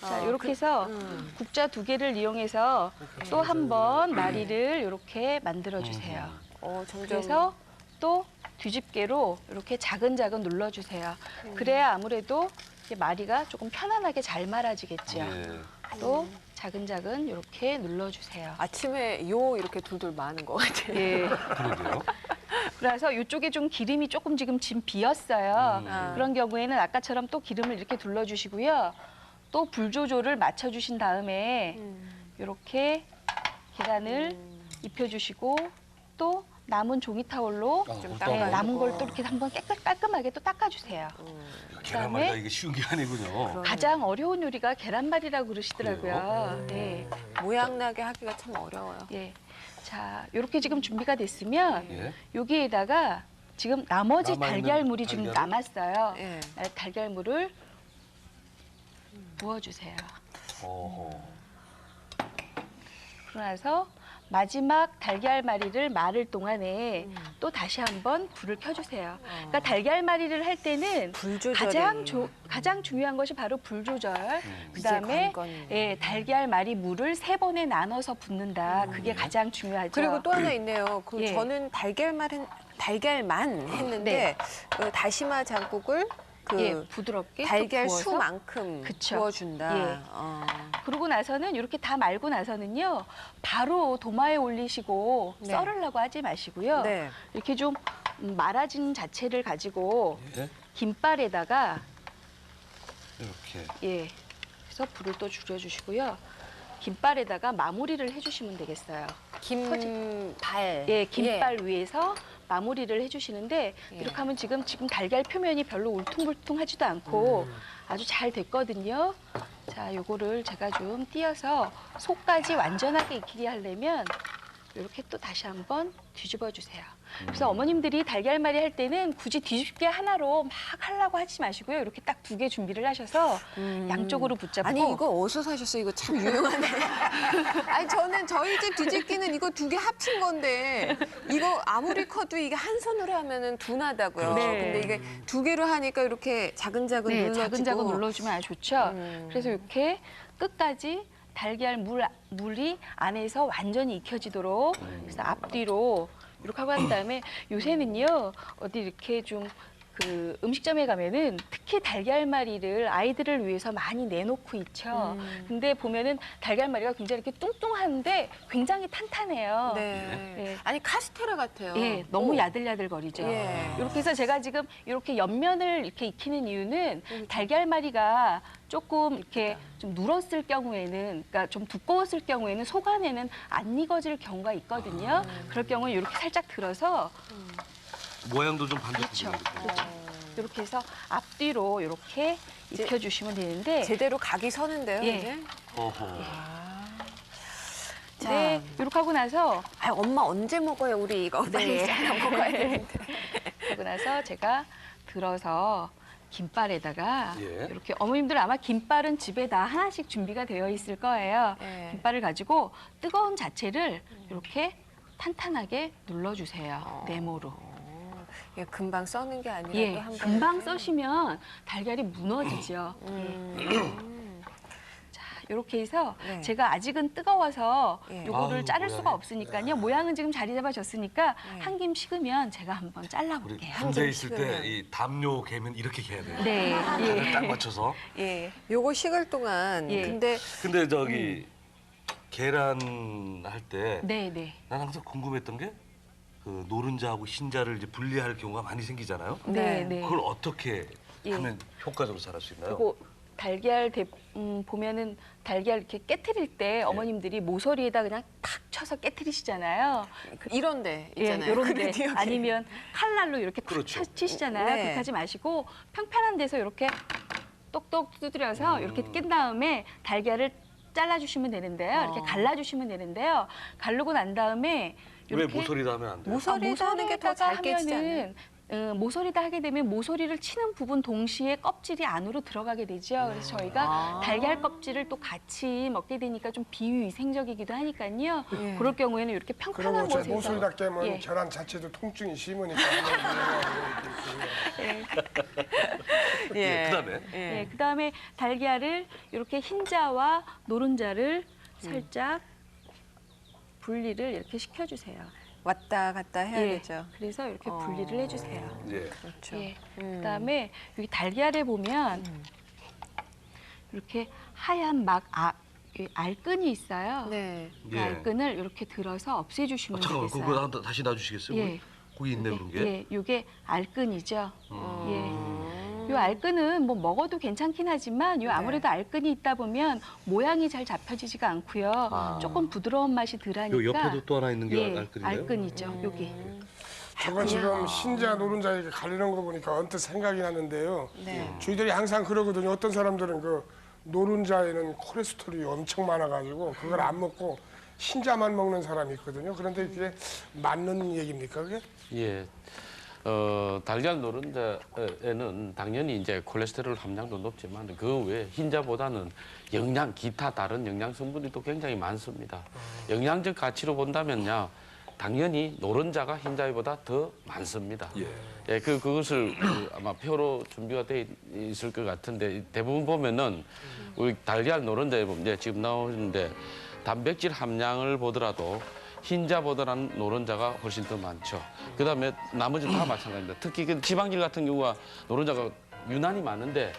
자, 이렇게 해서 국자 2개를 이용해서 또 한 번 마리를 이렇게 만들어주세요. 점점 그래서 또 뒤집개로 이렇게 자근자근 눌러주세요. 그래야 아무래도 이게 마리가 조금 편안하게 잘 말아지겠죠. 예. 또 자근자근 이렇게 눌러주세요. 아침에 요 이렇게 둘둘 마는 것 같아요. 예. 그러게요. 그래서 이쪽에 좀 기름이 조금 지금 비었어요. 그런 경우에는 아까처럼 또 기름을 이렇게 둘러주시고요. 또 불 조절을 맞춰주신 다음에 이렇게 계란을 입혀주시고 또 남은 종이 타올로 좀 네, 닦아주고. 남은 걸 또 이렇게 한번 깔끔하게 또 닦아주세요. 계란말이가 이게 쉬운 게 아니군요. 가장 어려운 요리가 계란말이라고 그러시더라고요. 그래요? 네. 모양 나게 하기가 참 어려워요. 예. 자, 이렇게 지금 준비가 됐으면 예. 여기에다가 지금 나머지 남아있는 달걀물이 좀 달걀을? 남았어요. 예. 달걀물을 부어주세요. 어허. 그러고 나서 마지막 달걀말이를 말을 동안에 또 다시 한번 불을 켜주세요. 그러니까 달걀말이를 할 때는 불 조절이. 가장 중요한 것이 바로 불 조절. 그다음에 관건이네요. 예, 달걀말이 물을 3번에 나눠서 붓는다. 그게 가장 중요하죠. 그리고 또 하나 있네요. 그 예. 저는 달걀만 했는데 그 다시마 장국을 그 예, 부드럽게 또 달걀 부어서 수만큼 그쵸. 부어준다. 예. 그러고 나서는 이렇게 다 말고 나서는요. 바로 도마에 올리시고 네. 썰으려고 하지 마시고요. 네. 이렇게 좀 말아진 자체를 가지고 예. 김발에다가 이렇게. 예, 해서 불을 또 줄여주시고요. 김발에다가 마무리를 해주시면 되겠어요. 김발. 예, 김발 위에서 마무리를 해주시는데 예. 이렇게 하면 지금 달걀 표면이 별로 울퉁불퉁하지도 않고 아주 잘 됐거든요. 자, 요거를 제가 좀 띄어서 속까지 완전하게 익히게 하려면 이렇게 또 다시 한번 뒤집어 주세요. 그래서 어머님들이 달걀말이 할 때는 굳이 뒤집개 하나로 막 하려고 하지 마시고요. 이렇게 딱 2개 준비를 하셔서 양쪽으로 붙잡고 아니 이거 어디서 사셨어요? 이거 참 유용하네. 아니 저는 저희 집 뒤집기는 이거 2개 합친 건데 이거 아무리 커도 이게 한 손으로 하면은 둔하다고요. 네. 근데 이게 2개로 하니까 이렇게 자근자근 네, 눌러지고. 자근자근 눌러주면 아주 좋죠. 그래서 이렇게 끝까지 달걀 물이 안에서 완전히 익혀지도록 그래서 앞뒤로 이렇게 하고 한 다음에 요새는요 어디 이렇게 좀 그 음식점에 가면은 특히 달걀말이를 아이들을 위해서 많이 내놓고 있죠. 근데 보면은 달걀말이가 굉장히 이렇게 뚱뚱한데 굉장히 탄탄해요. 네. 네. 아니 카스테라 같아요. 예, 너무 오. 야들야들거리죠. 예. 이렇게 해서 제가 지금 이렇게 옆면을 이렇게 익히는 이유는 달걀말이가 조금 이렇게 좀 눌었을 경우에는, 그러니까 좀 두꺼웠을 경우에는 속 안에는 안 익어질 경우가 있거든요. 그럴 경우에 이렇게 살짝 들어서 모양도 좀 반듯해지고. 그렇죠. 이렇게 해서 앞뒤로 이렇게 이제 익혀주시면 되는데 제대로 각이 서는데요, 예. 이제. 어허. 네, 이렇게 하고 나서 아, 엄마 언제 먹어요? 우리 이거 빨리 네. 잘라 먹어야 되는데. 그러고 나서 제가 들어서 김발에다가 예. 이렇게 어머님들 아마 김발은 집에 다 하나씩 준비가 되어 있을 거예요. 예. 김발을 가지고 뜨거운 자체를 이렇게 탄탄하게 눌러주세요. 네모로. 예, 금방 써는 게 아니라 예, 또한 번. 금방 써시면 달걀이 무너지죠. 자, 이렇게 해서 네. 제가 아직은 뜨거워서 예. 요거를 아유, 자를 모양이. 수가 없으니까요. 모양은 지금 자리 잡아졌으니까 네. 한 김 식으면 제가 한번 우리 잘라볼게요. 군대 있을 식으면. 때 이 담요 개면 이렇게 해야 돼요. 네, 예. 딱 맞춰서. 예. 요거 식을 동안 예. 근데 저기 계란 할 때 난 네, 네. 항상 궁금했던 게 그 노른자하고 흰자를 이제 분리할 경우가 많이 생기잖아요. 네, 네. 그걸 어떻게 예. 하면 효과적으로 잘할 수 있나요? 그리고 달걀 보면은 달걀 이렇게 깨트릴 때 어머님들이 모서리에다 그냥 탁 쳐서 깨트리시잖아요. 이런데 있잖아요. 예, 요런데 그래도 여기. 아니면 칼날로 이렇게 탁 그렇죠. 치시잖아요. 네. 그렇게 하지 마시고 평평한 데서 이렇게 똑똑 두드려서 이렇게 낀 다음에 달걀을 잘라주시면 되는데요. 이렇게 갈라주시면 되는데요. 가르고 난 다음에 왜 이렇게 모서리다 하면 안 돼요? 모서리에다 하는 게 더 모서리에다가 잘 깨지지 않아요? 하면은 모서리다 하게 되면 모서리를 치는 부분 동시에 껍질이 안으로 들어가게 되죠. 그래서 저희가 달걀 껍질을 또 같이 먹게 되니까 좀 비위생적이기도 하니까요. 예. 그럴 경우에는 이렇게 그런 평평한 거 곳에서 모서리다 깨면 예. 계란 자체도 통증이 심으니까. 예, 그다음에 네, 그다음에 달걀을 이렇게 흰자와 노른자를 살짝 분리를 이렇게 시켜주세요. 왔다 갔다 예, 해야겠죠. 그래서 이렇게 분리를 해주세요. 예. 그렇죠. 예. 그다음에 여기 달걀에 보면 이렇게 하얀 이 알끈이 있어요. 네. 그 알끈을 이렇게 들어서 없애주시면 잠깐만, 되겠어요. 그거 한번 다시 놔주시겠어요? 예. 거기 있네 그런 게. 예, 이게 알끈이죠. 예. 요 알끈은 뭐 먹어도 괜찮긴 하지만 요 아무래도 알끈이 있다 보면 모양이 잘 잡혀지지가 않고요. 조금 부드러운 맛이 덜하니까. 요 옆에도 또 하나 있는 게 예, 알끈이에요? 알끈이죠. 요게. 저거 지금 신자 노른자에게 갈리는 거 보니까 언뜻 생각이 나는데요. 네. 저희들이 항상 그러거든요. 어떤 사람들은 그 노른자에는 콜레스테롤이 엄청 많아가지고 그걸 안 먹고 신자만 먹는 사람이 있거든요. 그런데 그게 맞는 얘기입니까, 그게? 예. 달걀 노른자에는 당연히 이제 콜레스테롤 함량도 높지만 그 외에 흰자보다는 영양, 기타 다른 영양 성분이 또 굉장히 많습니다. 영양적 가치로 본다면요. 당연히 노른자가 흰자보다 더 많습니다. 예, 그것을 아마 표로 준비가 돼 있을 것 같은데 대부분 보면은 우리 달걀 노른자에 보면 이제 지금 나오는데 단백질 함량을 보더라도 흰자보다는 노른자가 훨씬 더 많죠. 그다음에 나머지 다 마찬가지입니다. 특히 그 지방질 같은 경우가 노른자가 유난히 많은데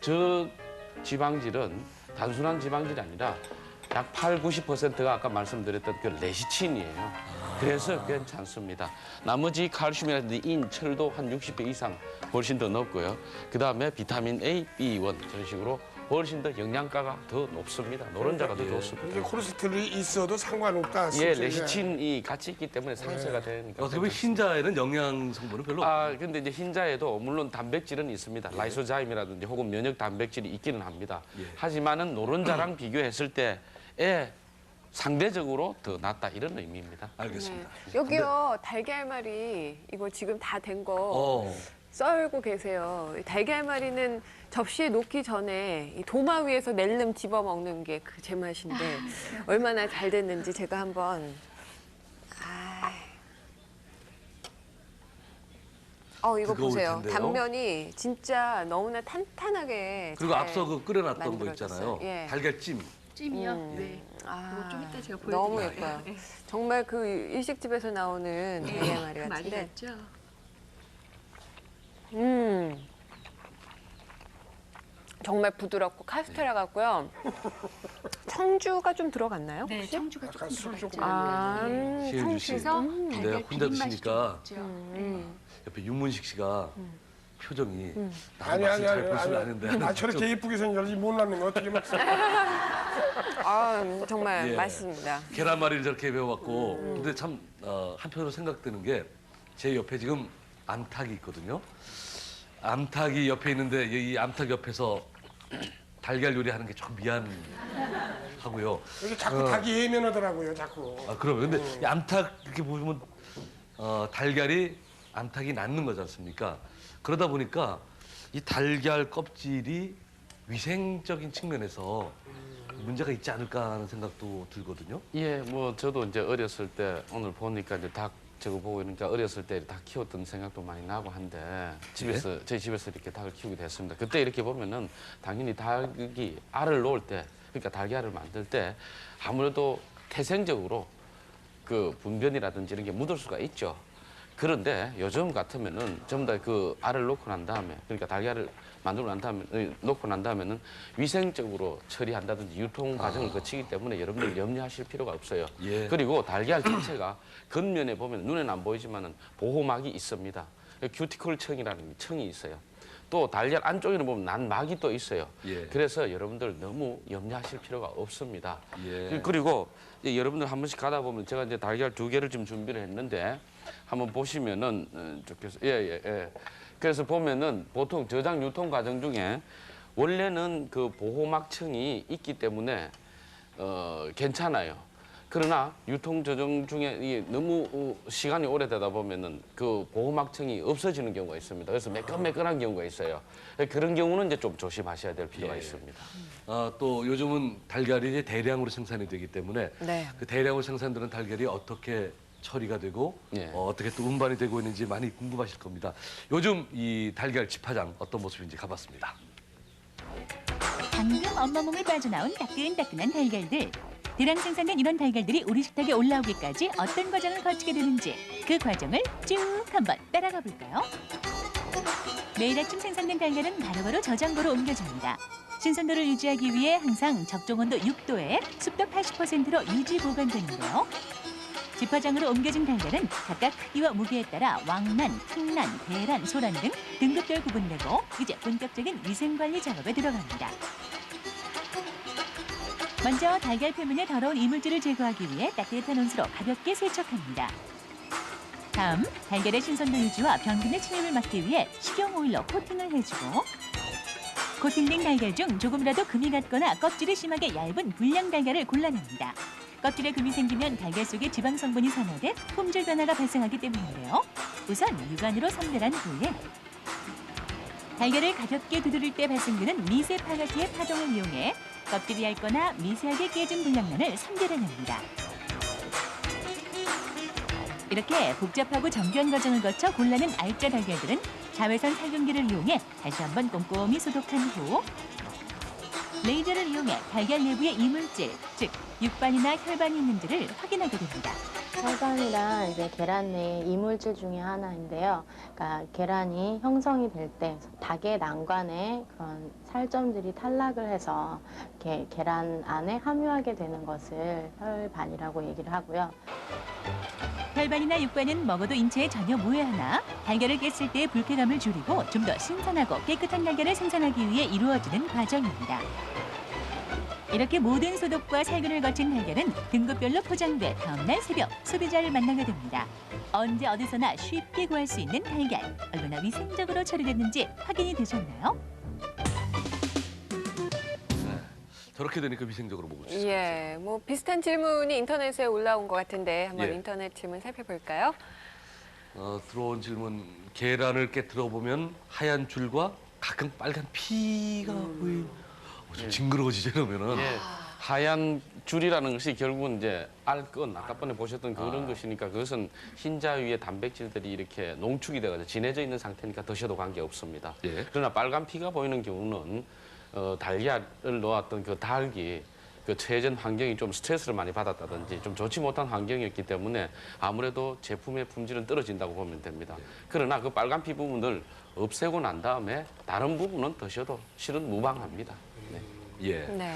저 지방질은 단순한 지방질이 아니라 약 8, 90%가 아까 말씀드렸던 그 레시틴이에요. 그래서 괜찮습니다. 나머지 칼슘이라든지 인, 철도 한 60배 이상 훨씬 더 높고요. 그다음에 비타민 A, B1 이런 식으로 훨씬 더 영양가가 더 높습니다. 노른자가 더 좋습니다. 이게 콜레스테롤이 있어도 상관없다. 예, 진짜. 레시틴이 같이 있기 때문에 상쇄가 되니까. 어떻게 보면 흰자에는 영양 성분은 별로 없고. 근데 이제 흰자에도 물론 단백질은 있습니다. 라이소자임이라든지 혹은 면역 단백질이 있기는 합니다. 하지만은 노른자랑 비교했을 때에 상대적으로 더 낫다 이런 의미입니다. 알겠습니다. 여기요 달걀말이 이거 지금 다 된 거 어. 썰고 계세요. 이 달걀말이는 접시에 놓기 전에 이 도마 위에서 낼름 집어 먹는 게 그 제맛인데 얼마나 잘 됐는지 제가 한번. 이거 뜨거울 보세요. 텐데요. 단면이 진짜 너무나 탄탄하게. 그리고 잘 앞서 그 끓여놨던 거 만들어졌어요. 있잖아요. 예. 달걀찜. 찜이요? 네. 아, 이거 좀 이따 제가 보여드릴게요. 너무 예뻐요. 정말 그 일식집에서 나오는 달걀말이 많이 같은데. 갔죠? 정말 부드럽고 카스테라 같고요. 청주가 좀 들어갔나요? 네, 혹시? 청주가 약간 조금 술 조금 아, 시은주 씨. 그래서 네, 달걀 혼자 비린 맛이 좀 드시니까 있죠. 옆에 윤문식 씨가 표정이 아니, 나는 아니, 맛을 잘 아니, 볼 줄 아니. 아는데. 아, 저렇게 예쁘게 생겨서 못났는 거 어떻게 먹어? 정말 예. 맛있습니다. 계란말이를 저렇게 배워갖고 근데 참 한편으로 생각드는 게 제 옆에 지금 암탉이 있거든요. 암탉이 옆에 있는데 이 암탉 옆에서 달걀 요리하는 게 좀 미안하고요. 여기 자꾸 닭이 예면하더라고요, 자꾸. 그러면 근데 이 암탉 이렇게 보시면 달걀이 암탉이 낳는 거지 않습니까? 그러다 보니까 이 달걀 껍질이 위생적인 측면에서 문제가 있지 않을까 하는 생각도 들거든요. 예, 뭐 저도 이제 어렸을 때 오늘 보니까 이제 닭 저거 보고 그러니까 어렸을 때 닭 키웠던 생각도 많이 나고 한데 집에서 저희 집에서 이렇게 닭을 키우게 됐습니다. 그때 이렇게 보면은 당연히 닭이 알을 놓을 때 그러니까 달걀을 만들 때 아무래도 태생적으로 그 분변이라든지 이런 게 묻을 수가 있죠. 그런데 요즘 같으면은 전부 다 그 알을 놓고 난 다음에 그러니까 달걀을 만들고 난 다음에 놓고 난 다음에는 위생적으로 처리한다든지 유통 과정을 거치기 때문에 여러분들 염려하실 필요가 없어요. 예. 그리고 달걀 자체가 겉면에 보면 눈에는 안 보이지만은 보호막이 있습니다. 큐티클 청이라는 청이 있어요. 또 달걀 안쪽에는 보면 난막이 또 있어요. 예. 그래서 여러분들 너무 염려하실 필요가 없습니다. 예. 그리고 이제 여러분들 한 번씩 가다 보면 제가 이제 달걀 2개를 지금 준비를 했는데 한번 보시면은 좋겠어요. 예. 그래서 보면은 보통 저장 유통 과정 중에 원래는 그 보호막층이 있기 때문에 괜찮아요. 그러나 유통 저장 중에 이게 너무 시간이 오래되다 보면은 그 보호막층이 없어지는 경우가 있습니다. 그래서 매끈매끈한 경우가 있어요. 그런 경우는 이제 좀 조심하셔야 될 필요가 있습니다. 또 요즘은 달걀이 이제 대량으로 생산이 되기 때문에 네. 그 대량으로 생산되는 달걀이 어떻게 처리가 되고 예. 어떻게 또 운반이 되고 있는지 많이 궁금하실 겁니다. 요즘 이 달걀 집화장 어떤 모습인지 가봤습니다. 방금 엄마 몸을 빠져나온 따끈따끈한 달걀들. 대량 생산된 이런 달걀들이 우리 식탁에 올라오기까지 어떤 과정을 거치게 되는지 그 과정을 쭉 한번 따라가 볼까요? 매일 아침 생산된 달걀은 바로바로 저장고로 옮겨집니다. 신선도를 유지하기 위해 항상 적정 온도 6도에 습도 80%로 유지 보관되는데요. 집화장으로 옮겨진 달걀은 각각 크기와 무게에 따라 왕란, 특란, 대란, 소란 등 등급별 구분되고 이제 본격적인 위생관리 작업에 들어갑니다. 먼저 달걀 표면에 더러운 이물질을 제거하기 위해 따뜻한 온수로 가볍게 세척합니다. 다음 달걀의 신선도 유지와 병균의 침입을 막기 위해 식용오일로 코팅을 해주고 코팅된 달걀 중 조금이라도 금이 갔거나 껍질이 심하게 얇은 불량 달걀을 골라냅니다. 껍질에 금이 생기면 달걀 속에 지방 성분이 산화돼 품질 변화가 발생하기 때문인데요. 우선 육안으로 선별한 후에 달걀을 가볍게 두드릴 때 발생되는 미세 파가기의 파동을 이용해 껍질이 얇거나 미세하게 깨진 불량면을 선별해냅니다. 이렇게 복잡하고 정교한 과정을 거쳐 골라낸 알짜 달걀들은 자외선 살균기를 이용해 다시 한번 꼼꼼히 소독한 후 레이저를 이용해 달걀 내부의 이물질, 즉 육반이나 혈반이 있는지를 확인하게 됩니다. 혈관이란 이제 계란 내 이물질 중에 하나인데요. 그러니까 계란이 형성이 될 때 닭의 난관에 그런 살점들이 탈락을 해서 이렇게 계란 안에 함유하게 되는 것을 혈반이라고 얘기를 하고요. 혈반이나 육반은 먹어도 인체에 전혀 무해하나 달걀을 깼을 때의 불쾌감을 줄이고 좀 더 신선하고 깨끗한 달걀을 생산하기 위해 이루어지는 과정입니다. 이렇게 모든 소독과 살균을 거친 달걀은 등급별로 포장돼 다음날 새벽 소비자를 만나게 됩니다. 언제 어디서나 쉽게 구할 수 있는 달걀, 얼마나 위생적으로 처리됐는지 확인이 되셨나요? 저렇게 되니까 위생적으로 먹을 수 있어요. 예, 뭐 비슷한 질문이 인터넷에 올라온 것 같은데 한번 예. 인터넷 질문 살펴볼까요? 들어온 질문, 계란을 깨뜨려 보면 하얀 줄과 가끔 빨간 피가 보인. 좀 징그러워지죠 이러면은. 예, 하얀 줄이라는 것이 결국은 이제 알끈, 아까 번에 보셨던 그런 것이니까 그것은 흰자 위에 단백질들이 이렇게 농축이 돼가지고 진해져 있는 상태니까 드셔도 관계 없습니다. 예. 그러나 빨간 피가 보이는 경우는 달걀을 놓았던 그 닭이 그 체전 환경이 좀 스트레스를 많이 받았다든지 좀 좋지 못한 환경이었기 때문에 아무래도 제품의 품질은 떨어진다고 보면 됩니다. 그러나 그 빨간 피 부분을 없애고 난 다음에 다른 부분은 드셔도 실은 무방합니다. 네. 예. 네.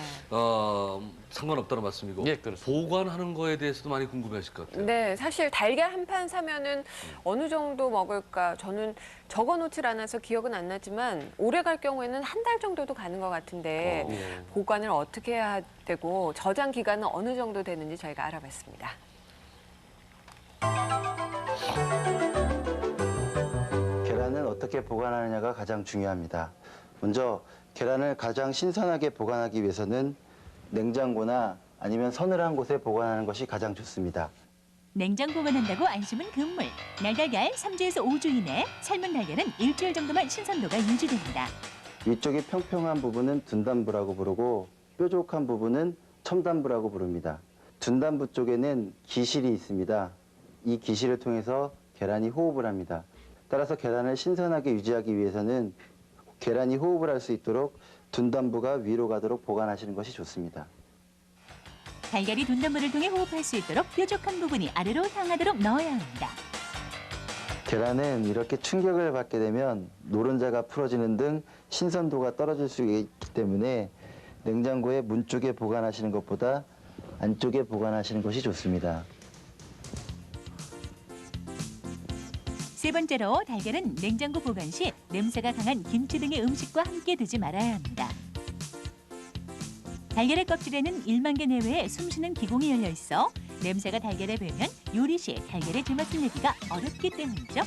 상관없다는 말씀이고. 예, 그렇습니다. 보관하는 거에 대해서도 많이 궁금해하실 것 같아요. 네, 사실 달걀 한 판 사면은 어느 정도 먹을까? 저는 적어놓질 않아서 기억은 안 나지만 오래 갈 경우에는 한 달 정도도 가는 것 같은데 예. 보관을 어떻게 해야 되고 저장 기간은 어느 정도 되는지 저희가 알아봤습니다. 계란은 어떻게 보관하느냐가 가장 중요합니다. 먼저 계란을 가장 신선하게 보관하기 위해서는 냉장고나 아니면 서늘한 곳에 보관하는 것이 가장 좋습니다. 냉장 보관한다고 안심은 금물. 날달걀 3주에서 5주 이내, 삶은 달걀은 일주일 정도만 신선도가 유지됩니다. 위쪽이 평평한 부분은 둔단부라고 부르고 뾰족한 부분은 첨단부라고 부릅니다. 둔단부 쪽에는 기실이 있습니다. 이 기실을 통해서 계란이 호흡을 합니다. 따라서 계란을 신선하게 유지하기 위해서는 계란이 호흡을 할 수 있도록 둔단부가 위로 가도록 보관하시는 것이 좋습니다. 달걀이 둔단물을 통해 호흡할 수 있도록 뾰족한 부분이 아래로 향하도록 넣어야 합니다. 계란은 이렇게 충격을 받게 되면 노른자가 풀어지는 등 신선도가 떨어질 수 있기 때문에 냉장고의 문 쪽에 보관하시는 것보다 안쪽에 보관하시는 것이 좋습니다. 세 번째로 달걀은 냉장고 보관 시 냄새가 강한 김치 등의 음식과 함께 두지 말아야 합니다. 달걀의 껍질에는 1만 개 내외의 숨쉬는 기공이 열려 있어 냄새가 달걀에 배면 요리 시 달걀의 제맛을 내기가 어렵기 때문이죠.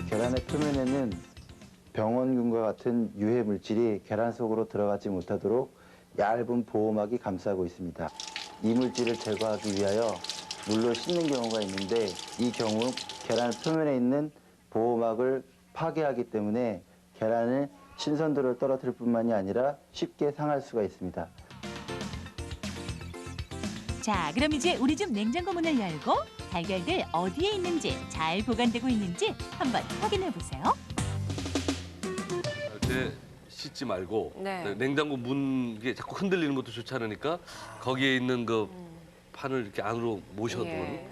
계란의 표면에는 병원균과 같은 유해 물질이 계란 속으로 들어가지 못하도록 얇은 보호막이 감싸고 있습니다. 이 물질을 제거하기 위하여 물로 씻는 경우가 있는데 이 경우 계란 표면에 있는 보호막을 파괴하기 때문에 계란을 신선도를 떨어뜨릴 뿐만이 아니라 쉽게 상할 수가 있습니다. 자, 그럼 이제 우리 집 냉장고 문을 열고 달걀들 어디에 있는지 잘 보관되고 있는지 한번 확인해 보세요. 절대 씻지 말고 네. 냉장고 문 이게 자꾸 흔들리는 것도 좋지 않으니까 거기에 있는 그 판을 이렇게 안으로 모셔두는. 예.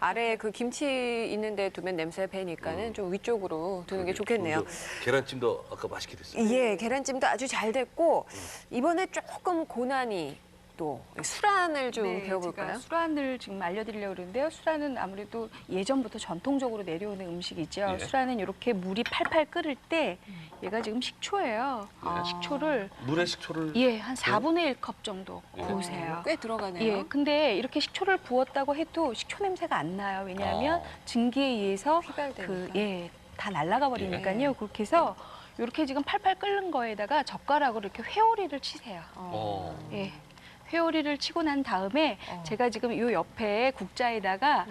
아래에 그 김치 있는 데 두면 냄새 배니까는 좀 위쪽으로 두는 게 좋겠네요. 계란찜도 아까 맛있게 됐어요. 예, 계란찜도 아주 잘 됐고 이번에 조금 고난이 또 수란을 좀 네, 배워볼까요? 제가 수란을 지금 알려드리려고 그러는데요. 수란은 아무래도 예전부터 전통적으로 내려오는 음식이죠. 예. 수란은 이렇게 물이 팔팔 끓을 때 얘가 지금 식초예요. 식초를 물에 식초를 한 4분의 1컵 정도 부으세요. 꽤 들어가네요. 예, 근데 이렇게 식초를 부었다고 해도 식초 냄새가 안 나요. 왜냐하면 증기에 의해서 휘발되니까. 다 날아가 버리니까요. 그렇게 해서 이렇게 지금 팔팔 끓는 거에다가 젓가락으로 이렇게 회오리를 치세요. 예. 회오리를 치고 난 다음에 제가 지금 이 옆에 국자에다가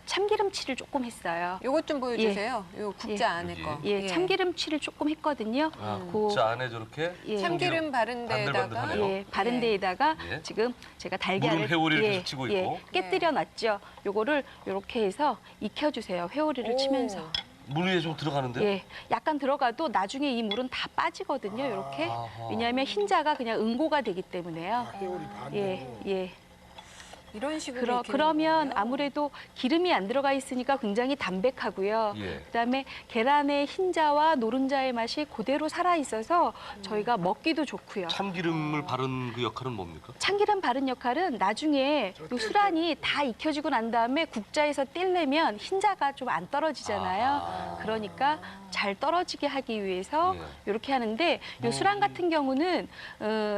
참기름칠을 조금 했어요. 요것 좀 보여주세요. 요 국자 안에 거. 예, 참기름칠을 조금 했거든요. 국자 안에 저렇게 참기름 바른 데에다가 반들반들하네요. 바른 데에다가 예. 지금 제가 달걀을 물은 회오리를 계속 치고 있고. 깨뜨려 놨죠. 요거를 이렇게 해서 익혀주세요. 회오리를 치면서. 물 위에 좀 들어가는데요? 예, 약간 들어가도 나중에 이 물은 다 빠지거든요. 이렇게. 왜냐하면 흰자가 그냥 응고가 되기 때문에요. 회오리 반대로. 예. 이런 식으로 익히는 그러면 거군요. 아무래도 기름이 안 들어가 있으니까 굉장히 담백하고요. 예. 그다음에 계란의 흰자와 노른자의 맛이 그대로 살아 있어서 저희가 먹기도 좋고요. 참기름을 바른 그 역할은 뭡니까? 참기름 바른 역할은 나중에 요 수란이 다 익혀지고 난 다음에 국자에서 띨내면 흰자가 좀 안 떨어지잖아요. 그러니까 잘 떨어지게 하기 위해서 이렇게 하는데 요 수란 같은 경우는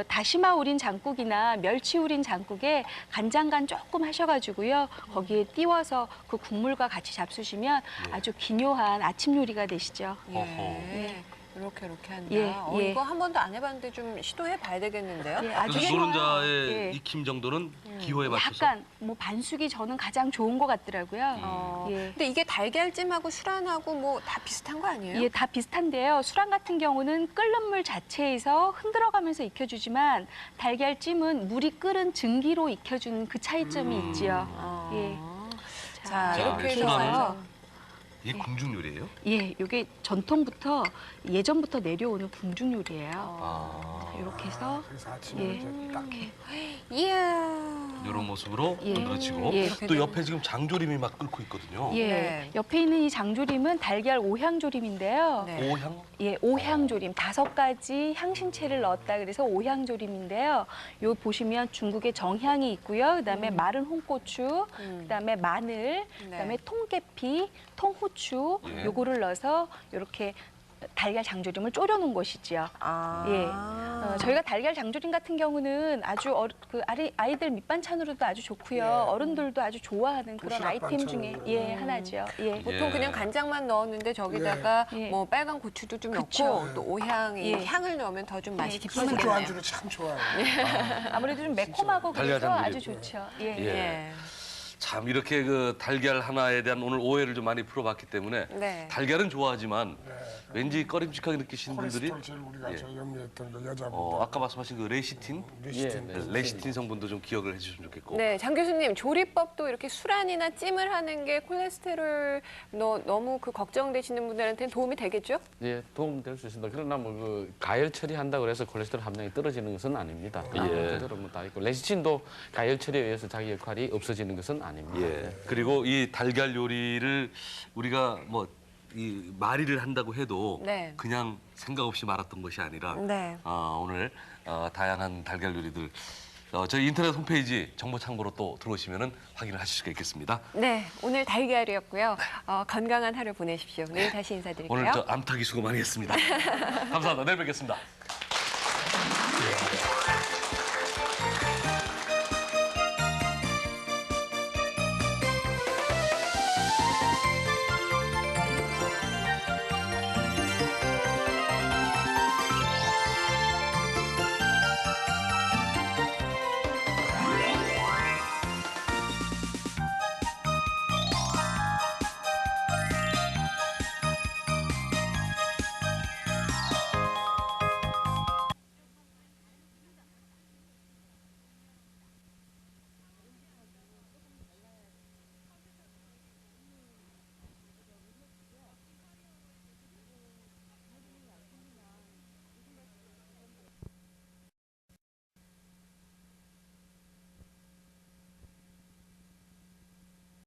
다시마 우린 장국이나 멸치 우린 장국에 간장간 조금 하셔가지고요. 거기에 띄워서 그 국물과 같이 잡수시면 아주 기묘한 아침 요리가 되시죠. 예. 이렇게 한다. 예. 이거 한 번도 안 해봤는데 좀 시도해 봐야 되겠는데요? 예, 아주 그래서 노른자의 예. 익힘 정도는 기호에 맞춰서. 약간 뭐 반숙이 저는 가장 좋은 것 같더라고요. 예. 근데 이게 달걀찜하고 수란하고 뭐 다 비슷한 거 아니에요? 예, 다 비슷한데요. 수란 같은 경우는 끓는 물 자체에서 흔들어가면서 익혀주지만 달걀찜은 물이 끓은 증기로 익혀주는 그 차이점이 있지요. 예. 자, 자, 이렇게 해서 수란을 완성. 이게 궁중 요리예요? 예, 이게 전통부터 예전부터 내려오는 궁중 요리예요. 이렇게 해서 그래서 아침에 이제 딱 이야. 이런 모습으로 만들어지고 예. 또 옆에 지금 장조림이 막 끓고 있거든요. 예, 네. 옆에 있는 이 장조림은 달걀 오향조림인데요. 네. 오향? 예, 오향조림 5가지 향신채를 넣었다 그래서 오향조림인데요. 요 보시면 중국의 정향이 있고요. 그다음에 마른 홍고추, 그다음에 마늘, 그다음에 통계피, 통후추 요거를 넣어서 이렇게 달걀 장조림을 졸여놓은 것이지요. 예. 저희가 달걀 장조림 같은 경우는 아주 아이들 밑반찬으로도 아주 좋고요. 어른들도 아주 좋아하는 그런 도시락 아이템 중에 반찬으로. 하나죠. 예. 보통 그냥 간장만 넣었는데 저기다가 예. 뭐 빨간 고추도 좀 그쵸. 넣고 또 오향이 예. 향을 넣으면 더 좀 맛이 소주 깊어지겠네요. 안주로 참 좋아요. 아무래도 좀 매콤하고 달걀 그래서 장조림. 아주 좋죠. 예. 예. 참 이렇게 그 달걀 하나에 대한 오늘 오해를 좀 많이 풀어봤기 때문에 네. 달걀은 좋아하지만 왠지 꺼림칙하게 느끼시는 분들이 콜레스테롤 제일 우리가 예. 저 염려했던 그 여자분들. 아까 말씀하신 그 레시틴, 레시틴 성분도 좀 기억을 해주시면 좋겠고. 네, 장 교수님 조리법도 이렇게 수란이나 찜을 하는 게 콜레스테롤 너무 그 걱정되시는 분들한테는 도움이 되겠죠? 예, 도움될 수 있습니다. 그러나 뭐 그 가열 처리한다고 해서 콜레스테롤 함량이 떨어지는 것은 아닙니다. 그대로 뭐 다 있고 레시틴도 가열 처리에 의해서 자기 역할이 없어지는 것은 아닙니다. 예. 그리고 이 달걀 요리를 우리가 뭐 이 말이를 한다고 해도 네. 그냥 생각 없이 말았던 것이 아니라 네. 오늘 다양한 달걀 요리들 저희 인터넷 홈페이지 정보 참고로 또 들어오시면은 확인을 하실 수가 있겠습니다. 네, 오늘 달걀이었고요. 건강한 하루 보내십시오. 내일 다시 인사드릴게요. 오늘 저 암탉이 수고 많이 했습니다. 감사합니다. 내일 뵙겠습니다.